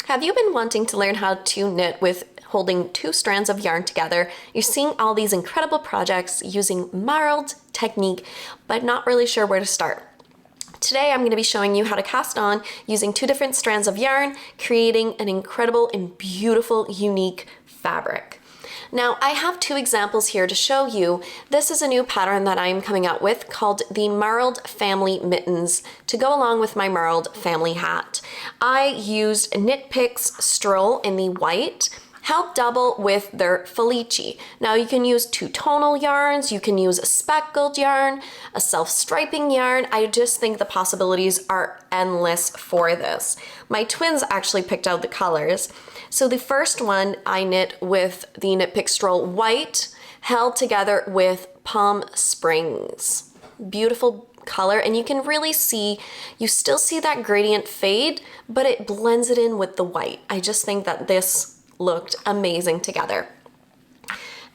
Have you been wanting to learn how to knit with holding two strands of yarn together? You're seeing all these incredible projects using marled technique, but not really sure where to start. Today I'm going to be showing you how to cast on using two different strands of yarn, creating an incredible and beautiful, unique fabric. Now I have two examples here to show you. This is a new pattern that I'm coming out with called the Marled Family Mittens to go along with my Marled Family hat. I used Knit Picks Stroll in the white, held double with their Felici. Now you can use two tonal yarns, you can use a speckled yarn, a self-striping yarn. I just think the possibilities are endless for this. My twins actually picked out the colors. So the first one I knit with the Knit Pick Stroll white, held together with Palm Springs. Beautiful color, and you can really see, you still see that gradient fade, but it blends it in with the white. I just think that this looked amazing together.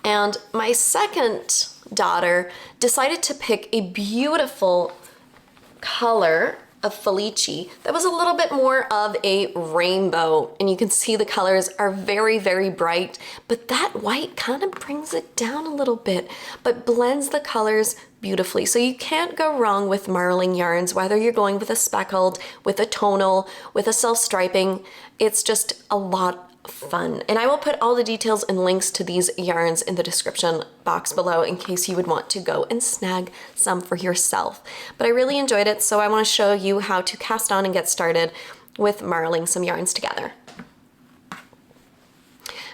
And my second daughter decided to pick a beautiful color of Felici that was a little bit more of a rainbow, and you can see the colors are very, very bright, but that white kind of brings it down a little bit, but blends the colors beautifully. So you can't go wrong with marling yarns, whether you're going with a speckled, with a tonal, with a self-striping. It's just a lot fun. And I will put all the details and links to these yarns in the description box below in case you would want to go and snag some for yourself. But I really enjoyed it, so I want to show you how to cast on and get started with marling some yarns together.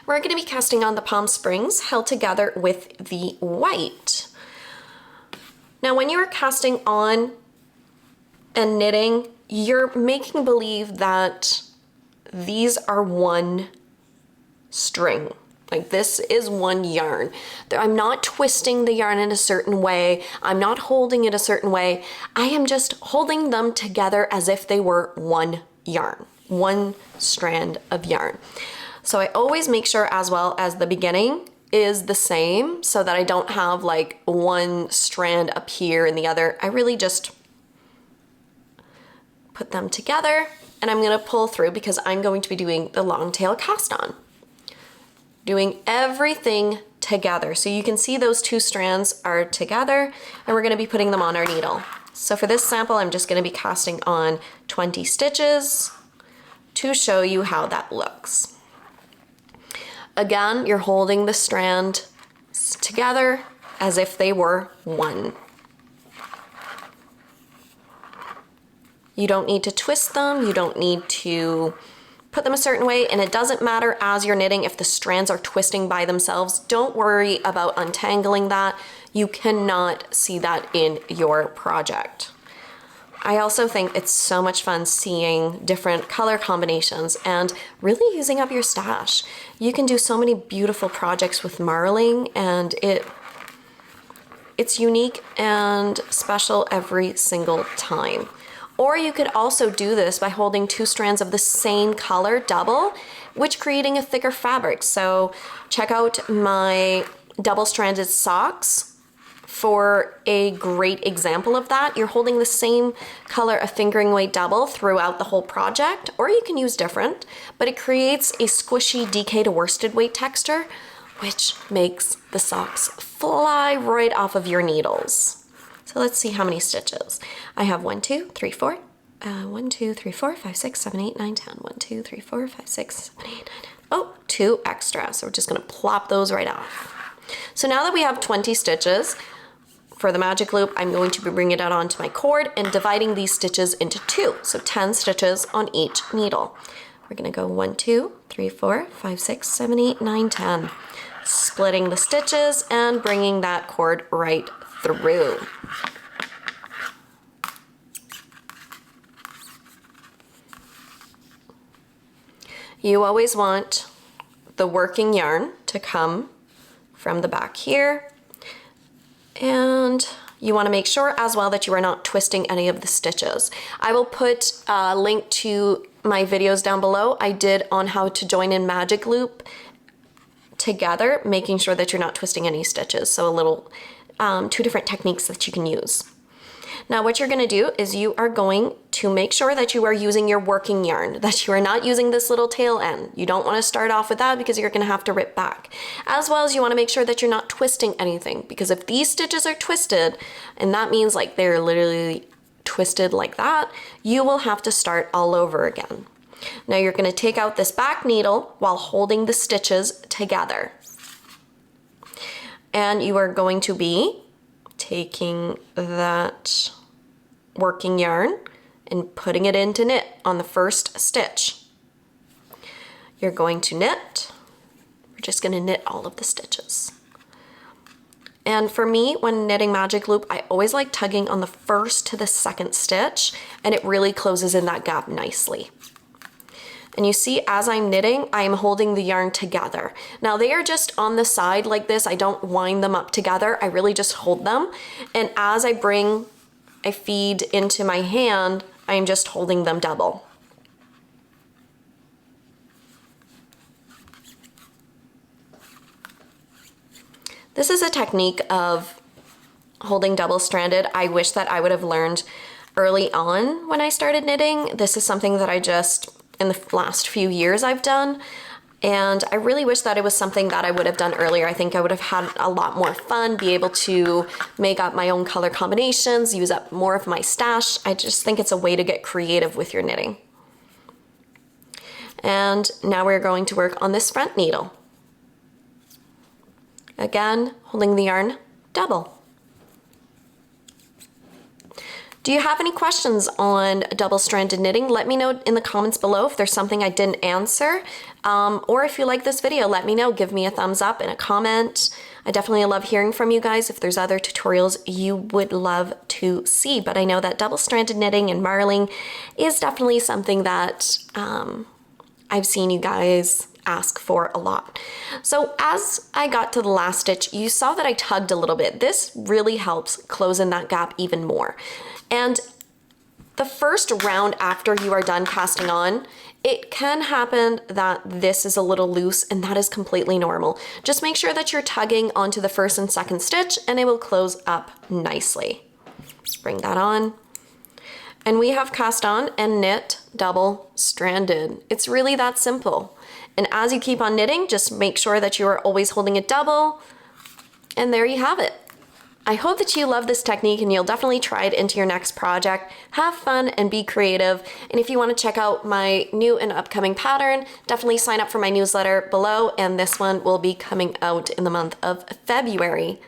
We're going to be casting on the Palm Springs held together with the white. Now when you're casting on and knitting, you're making believe that these are one string. Like this is one yarn. I'm not twisting the yarn in a certain way. I'm not holding it a certain way. I am just holding them together as if they were one yarn, one strand of yarn. So I always make sure as well as the beginning is the same so that I don't have like one strand up here and the other. I really just put them together. And I'm going to pull through because I'm going to be doing the long tail cast on. Doing everything together. So you can see those two strands are together and we're going to be putting them on our needle. So for this sample, I'm just going to be casting on 20 stitches to show you how that looks. Again, you're holding the strand together as if they were one. You don't need to twist them, you don't need to put them a certain way, and it doesn't matter as you're knitting if the strands are twisting by themselves. Don't worry about untangling that. You cannot see that in your project. I also think it's so much fun seeing different color combinations and really using up your stash. You can do so many beautiful projects with marling, and it's unique and special every single time. Or you could also do this by holding two strands of the same color double, which creating a thicker fabric. So check out my double-stranded socks for a great example of that. You're holding the same color of fingering weight double throughout the whole project, or you can use different, but it creates a squishy DK to worsted weight texture, which makes the socks fly right off of your needles. So let's see how many stitches. I have 1, 2, 3, 4. 1, 2, 3, 4, 5, 6, 7, 8, 9, 10. 1, 2, 3, 4, 5, 6, 7, 8, 9, 10. Oh, 2 extra. So we're just gonna plop those right off. So now that we have 20 stitches, for the magic loop, I'm going to be bringing it out onto my cord and dividing these stitches into 2. So 10 stitches on each needle. We're gonna go 1, 2, 3, 4, 5, 6, 7, 8, 9, 10. Splitting the stitches and bringing that cord right through. You always want the working yarn to come from the back here, and you want to make sure as well that you are not twisting any of the stitches. I will put a link to my videos down below I did on how to join in magic loop together, making sure that you're not twisting any stitches. So a little two different techniques that you can use. Now what you're going to do is you are going to make sure that you are using your working yarn, that you are not using this little tail end. You don't want to start off with that because you're going to have to rip back. As well as you want to make sure that you're not twisting anything, because if these stitches are twisted, and that means like they're literally twisted like that, you will have to start all over again. Now you're going to take out this back needle while holding the stitches together. And you are going to be taking that working yarn and putting it into knit on the first stitch. You're going to knit. We're just going to knit all of the stitches. And for me, when knitting magic loop, I always like tugging on the first to the second stitch, and it really closes in that gap nicely. And you see, as I'm knitting, I am holding the yarn together. Now they are just on the side like this. I don't wind them up together. I really just hold them. And as I feed into my hand, I'm just holding them double. This is a technique of holding double-stranded I wish that I would have learned early on when I started knitting. This is something that I just, in the last few years I've done, and I really wish that it was something that I would have done earlier. I think I would have had a lot more fun, be able to make up my own color combinations, use up more of my stash. I just think it's a way to get creative with your knitting. And now we're going to work on this front needle. Again, holding the yarn double. Do you have any questions on double-stranded knitting? Let me know in the comments below if there's something I didn't answer. Or if you like this video, let me know. Give me a thumbs up and a comment. I definitely love hearing from you guys if there's other tutorials you would love to see. But I know that double-stranded knitting and marling is definitely something that I've seen you guys ask for a lot. So as I got to the last stitch, you saw that I tugged a little bit. This really helps close in that gap even more. And the first round after you are done casting on, it can happen that this is a little loose, and that is completely normal. Just make sure that you're tugging onto the first and second stitch and it will close up nicely. Bring that on. And we have cast on and knit double-stranded. It's really that simple. And as you keep on knitting, just make sure that you are always holding it double. And there you have it. I hope that you love this technique and you'll definitely try it into your next project. Have fun and be creative. And if you want to check out my new and upcoming pattern, definitely sign up for my newsletter below. And this one will be coming out in the month of February.